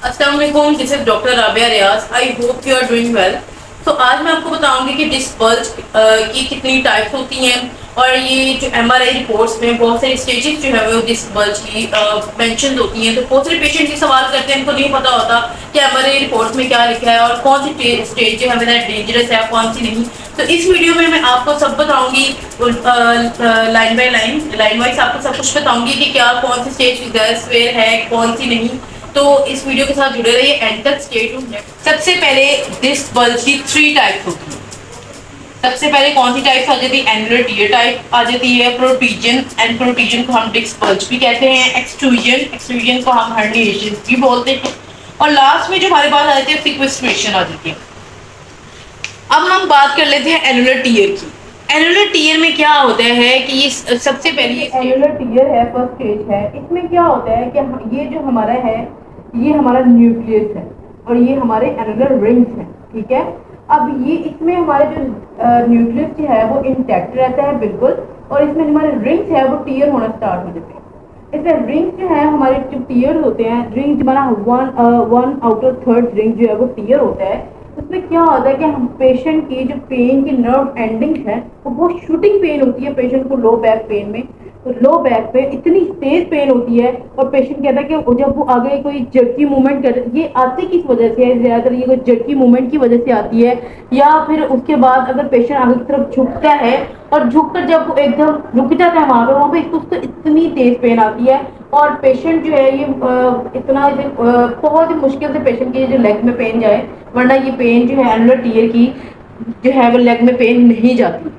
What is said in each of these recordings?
अस्सलाम वालेकुम, this is doctor Rabia Riaz. I hope you are doing well. तो आज मैं आपको बताऊंगी कि डिस्क बल्ज की कितनी टाइप्स होती हैं और ये जो एमआरआई रिपोर्ट्स में बहुत सारी स्टेजेस जो है वो डिस्क बल्ज की मेंशन होती हैं। तो बहुत सारे पेशेंट ये सवाल करते हैं, इनको नहीं पता होता कि एमआरआई रिपोर्ट में क्या लिखा है और कौन सी स्टेज जो है मेरा डेंजरस है, कौन सी नहीं। तो इस वीडियो में मैं आपको सब बताऊंगी, लाइन बाय लाइन वाइज आपको सब कुछ बताऊंगी कि क्या कौन सी स्टेज वेयर है, कौन सी नहीं। तो इस वीडियो के साथ जुड़े रहिए, एंड तक स्टे ट्यून्ड। सबसे पहले डिस्क बल्ज की 3 टाइप्स होती हैं। सबसे पहले कौन सी टाइप आ जाती है? एनुलर टीयर टाइप आ जाती है, प्रोट्रूजन, एंड प्रोट्रूजन को हम डिस्क बल्ज भी कहते हैं, एक्सट्रूजन को हम हर्निएशन भी बोलते हैं, और लास्ट में जो हमारे पास आ जाती है सिक्वेस्ट्रेशन आ जाती है। अब हम बात कर लेते हैं एनुलर टीयर की। एनुलर टीयर में क्या होता है कि ये सबसे पहले एनुलर टीयर है, फर्स्ट स्टेज है। इसमें क्या होता है कि ये जो हमारा है, ये हमारा न्यूक्लियस है और ये हमारे एनुलर रिंग्स हैं, ठीक है। अब ये इसमें हमारे जो न्यूक्लियस जो है वो इंटैक्ट रहता है बिल्कुल, और इसमें हमारे रिंग्स है वो टीयर होना स्टार्ट हो जाते हैं। इसमें रिंग्स जो है हमारे जो टीयर होते हैं, रिंग हमारा वन आउटर थर्ड रिंग जो है वो टीयर होता है। उसमें क्या होता है कि हम पेशेंट की जो पेन की नर्व एंडिंग है वो बहुत शूटिंग पेन होती है पेशेंट को लो बैक पेन में। तो लो बैक पे इतनी तेज पेन होती है और पेशेंट कहता है कि जब वो आगे कोई जर्की मूवमेंट कर, ये आती किस वजह से है? ज़्यादातर ये कोई जर्की मूवमेंट की वजह से आती है, या फिर उसके बाद अगर पेशेंट आगे की तरफ झुकता है और झुककर जब वो एकदम रुक जाता है वहाँ पे उसको इतनी तेज पेन आती है और पेशेंट जो है ये इतना बहुत ही मुश्किल से पेशेंट की जो लेग में पेन जाए, वरना ये पेन जो है एनुलर टीयर की जो है वो लेग में पेन नहीं जाती।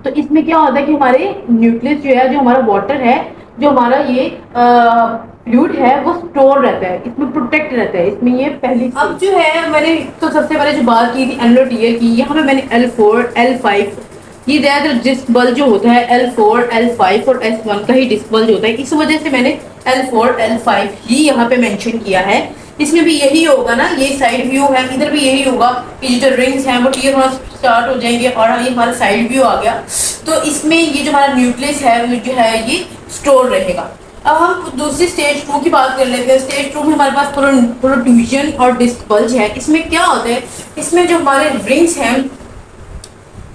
तो इसमें क्या होता है कि हमारे न्यूक्लियस जो है, जो हमारा वाटर है, जो हमारा ये फ्लूइड है वो स्टोर रहता है, इसमें प्रोटेक्ट रहता है। इसमें ये पहली अब जो है मैंने तो सबसे पहले जो बात की थी एनुलर टीयर की, यहाँ पे मैंने L4 L5 ये ज़्यादातर डिस्क बल्ज जो होता है L4 L5 और S1 का ही डिस्क बल्ज होता है, इस वजह से मैंने L4 L5 ही यहाँ पे मेंशन किया है। इसमें भी यही होगा ना, ये साइड व्यू है, इधर भी यही होगा कि जो रिंग्स हैं वो टीयर होना स्टार्ट हो जाएंगे और ये हमारा साइड व्यू आ गया। तो इसमें ये जो हमारा न्यूक्लियस है वो जो है ये स्टोर रहेगा। अब हम दूसरी स्टेज 2 की बात कर लेते हैं। स्टेज 2 में हमारे पास प्रोट्रूजन और डिस्क बल्ज है। इसमें क्या होता है, इसमें जो हमारे रिंग्स हैं,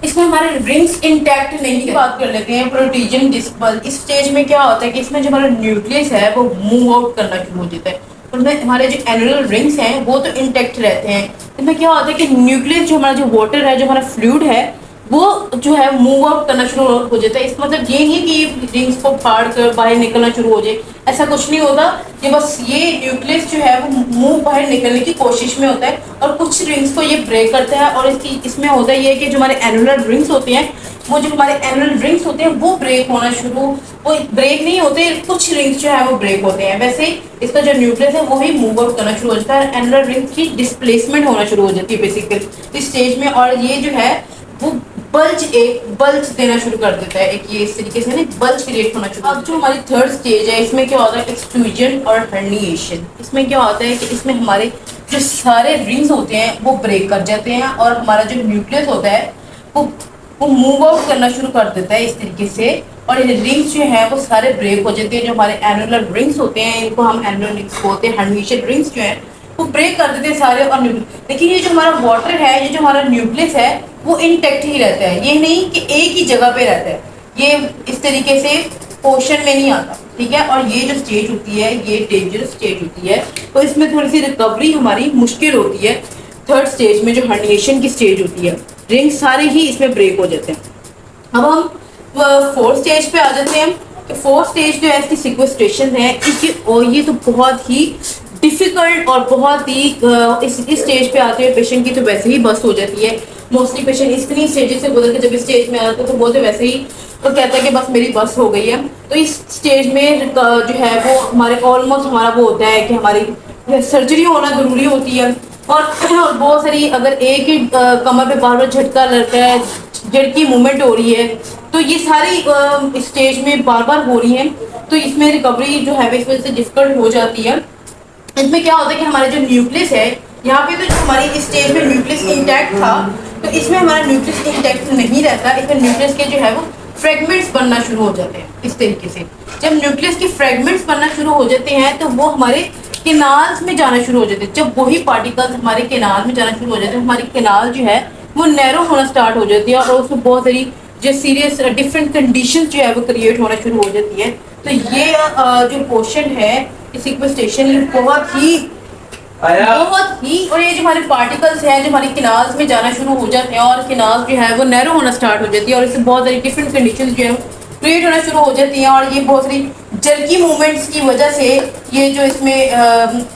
इसमें हमारे रिंग्स इंटैक्ट नहीं की बात कर लेते हैं। प्रोट्रूजन डिस्क बल्ज इस स्टेज में क्या होता है कि इसमें जो हमारा न्यूक्लियस है वो मूव आउट करना शुरू हो जाता है, उनमें हमारे जो एनुलर रिंग्स हैं वो तो इंटैक्ट रहते हैं। इसमें क्या होता है कि न्यूक्लियस जो हमारा जो वाटर है, जो हमारा फ्लूइड है, वो जो है मूव आउट करना शुरू हो जाता है। इसका मतलब ये नहीं कि रिंग्स को फाड़ कर बाहर निकलना शुरू हो जाए, ऐसा कुछ नहीं होता। कि बस ये न्यूक्लियस जो है वो मुंह बाहर निकलने की कोशिश में होता है और कुछ रिंग्स को ये ब्रेक करता है। और इसमें होता है ये कि जो हमारे एनुलर रिंग्स होते हैं, वो जो हमारे एनुलर रिंग्स होते हैं वो ब्रेक होना शुरू, वो ब्रेक नहीं होते, कुछ रिंग्स जो है वो ब्रेक होते हैं। वैसे इसका जो न्यूक्लियस है वो ही मूव आउट करना शुरू हो जाता है, एनुलर रिंग्स की डिस्प्लेसमेंट होना शुरू हो जाती है बेसिकली इस स्टेज में। और ये जो है वो बल्ज देना शुरू कर देता है, एक ये इस तरीके से ना बल्ज क्रिएट होना शुरू। अब जो हमारी थर्ड स्टेज है, इसमें क्या होता है एक्सट्रूजन और हर्निएशन। इसमें क्या होता है कि इसमें हमारे जो सारे रिंग्स होते हैं वो ब्रेक कर जाते हैं और हमारा जो न्यूक्लियस होता है वो मूव आउट करना शुरू कर देता है इस तरीके से, और ये रिंग्स जो है वो सारे ब्रेक हो जाते हैं। जो हमारे एनुलर रिंग्स होते हैं इनको हम एनुलर रिंग्स बोलते हैं, हर्निएशन रिंग्स जो है वो ब्रेक कर देते हैं सारे। और लेकिन ये जो हमारा वाटर है, ये जो हमारा न्यूक्लियस है वो इंटैक्ट ही रहता है, ये नहीं कि एक ही जगह पे रहता है, ये इस तरीके से पोर्शन में नहीं आता, ठीक है। और ये जो स्टेज होती है ये डेंजरस स्टेज होती है, तो इसमें थोड़ी सी रिकवरी हमारी मुश्किल होती है। थर्ड स्टेज में जो हर्निएशन की स्टेज होती है, रिंग सारे ही इसमें ब्रेक हो जाते हैं। अब हम फोर्थ स्टेज पे आ जाते हैं। तो फोर्थ स्टेज जो है इसकी सिक्वेस्ट्रेशन है इसकी, और ये तो बहुत ही डिफिकल्ट और बहुत ही इस स्टेज पे आते हुए पेशेंट की तो वैसे ही बस हो जाती है। मोस्टली पेशेंट इतनी स्टेजेस से गुजर के जब इस स्टेज में आते हैं तो बोलते वैसे ही तो कहता है कि बस मेरी बस हो गई है। तो इस स्टेज में जो है वो हमारे ऑलमोस्ट हमारा वो होता है कि हमारी सर्जरी होना ज़रूरी होती है। और बहुत सारी अगर एक ही कमर पे बार बार झटका लगता है, जड़ की मूवमेंट हो रही है, तो ये सारी स्टेज में बार बार हो रही है, तो इसमें रिकवरी जो है इस वजह से डिफिकल्ट हो जाती है। इसमें क्या होता है कि हमारा जो न्यूक्लियस है, यहाँ पे तो जो हमारी इस स्टेज में न्यूक्लियस इंटैक्ट था, तो इसमें हमारा न्यूक्लियस इंटैक्ट नहीं रहता। इसमें न्यूक्लियस के जो है वो फ्रेगमेंट्स बनना शुरू हो जाते हैं इस तरीके से। जब न्यूक्लियस के फ्रेगमेंट्स बनना शुरू हो जाते हैं तो वो हमारे केनाल्स में जाना शुरू हो जाते हैं। जब वही पार्टिकल्स हमारे केनाल में जाना शुरू हो जाते हैं, हमारी केनाल जो है वो नैरो होना स्टार्ट हो जाती है और उसमें बहुत सारी जो सीरियस डिफरेंट कंडीशन जो है वो क्रिएट होना शुरू हो जाती है। तो ये जो पोर्शन है सिक्वेस्ट्रेशन, ये बहुत ही और ये जो हमारे पार्टिकल्स हैं जो हमारी किनाल्स में जाना शुरू हो जाते हैं और किनाल्स जो है वो नैरो होना स्टार्ट हो जाती है और इससे बहुत सारी डिफरेंट कंडीशंस जो है क्रिएट होना शुरू हो जाती हैं और ये बहुत सारी जल्की मूवमेंट्स की वजह से ये जो इसमें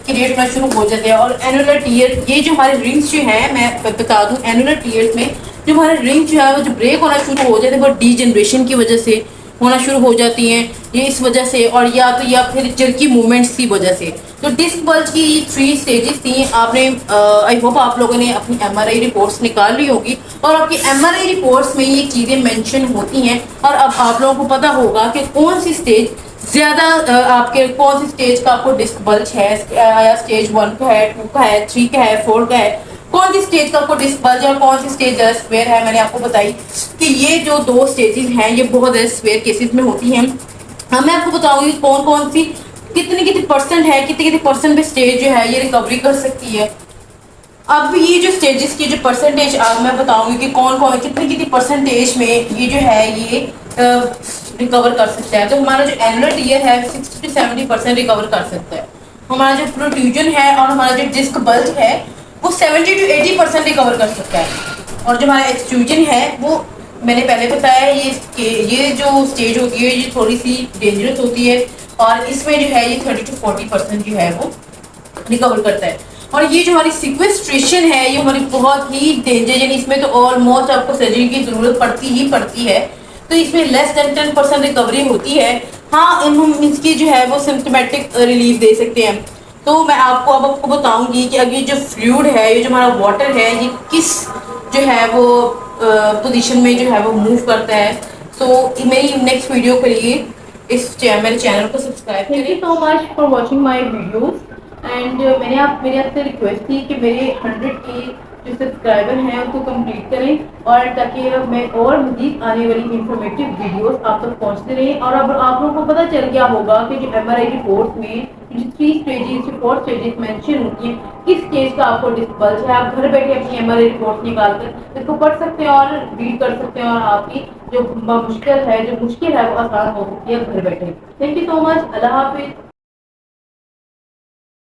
क्रिएट होना शुरू हो जाते हैं। और एनुलर टीयर, ये जो हमारे रिंग्स जो है मैं बता दूं, एनुलर टीयर्स में जो हमारे रिंग जो है वो जो ब्रेक होना शुरू हो जाते हैं वो डीजनरेशन की वजह से होना शुरू हो जाती हैं, ये इस वजह से और या फिर जल्की मूवमेंट्स की वजह से। तो डिस्क बल्ज की 3 स्टेजेस थी। आपने आई होप आप लोगों ने अपनी एमआरआई रिपोर्ट्स निकाल ली होगी और आपकी एमआरआई रिपोर्ट्स में ये चीज़ें मेंशन होती हैं और अब आप लोगों को पता होगा कि कौन सी स्टेज ज़्यादा आपके कौन सी स्टेज का आपको डिस्क बल्ज है, या स्टेज 1 का है, 2 का है, 3 का है, 4 का है, कौन सी स्टेज का आपको डिस्क बल्ज और कौन सी स्टेज स्क्वेयर है। मैंने आपको बताई कि ये जो 2 स्टेजेस हैं ये बहुत स्क्वेयर केसेस में होती हैं। मैं आपको बताऊंगी कौन कौन सी कितनी परसेंट है, कितने परसेंट पे स्टेज जो है ये रिकवरी कर सकती है। अब ये जो स्टेजेस की जो परसेंटेज मैं बताऊंगी कि कौन कौन कितनी परसेंटेज में ये जो है ये रिकवर कर सकता है। तो हमारा जो एनुलर टीयर है 60 to 70% रिकवर कर सकता है। हमारा जो प्रोट्रूजन है और हमारा जो डिस्क बल्ज है वो 70 to 80% रिकवर कर सकता है। और जो हमारा एक्सट्रूजन है वो मैंने पहले बताया ये जो स्टेज होती है ये थोड़ी सी डेंजरस होती है और इसमें जो है ये 30 to 40% जो है वो रिकवर करता है। और ये जो हमारी सिक्वेस्ट्रेशन है ये हमारी बहुत ही डेंजर, यानी इसमें तो ऑलमोस्ट आपको सर्जरी की जरूरत पड़ती है। तो इसमें लेस देन 10% रिकवरी होती है। हाँ, इसकी जो है वो सिम्टोमेटिक रिलीफ दे सकते हैं। तो मैं आपको बताऊंगी कि अगर जो फ्लूइड है, ये जो हमारा वाटर है, ये किस जो है वो पोजीशन में जो है वो मूव करता है। तो मेरी नेक्स्ट वीडियो के लिए मेरे चैनल को सब्सक्राइब करें। Thank you so much for watching my videos and मेरे आपसे रिक्वेस्ट थी कि मेरे 100 के जो सब्सक्राइबर हैं उनको कंप्लीट करें और ताकि मैं और मज़ीद आने वाली इंफॉर्मेटिव वीडियोस आप तक पहुंचते रहें। और अब आप लोगों को पता चल गया होगा कि जो एमआरआई रिपोर्ट में जो 3 स्टेजेस जो 4 स्टेजेस मेंशन होती हैं, किस स्टेज का आपको डिस्क बल्ज है। आप घर बैठे अपनी एमआरआई रिपोर्ट निकाल कर इसको पढ़ सकते हैं और रीड कर सकते हैं और आपकी जो मुश्किल है वो आसान हो सकती है घर बैठे। Thank you so much. अल्लाह हाफिज़।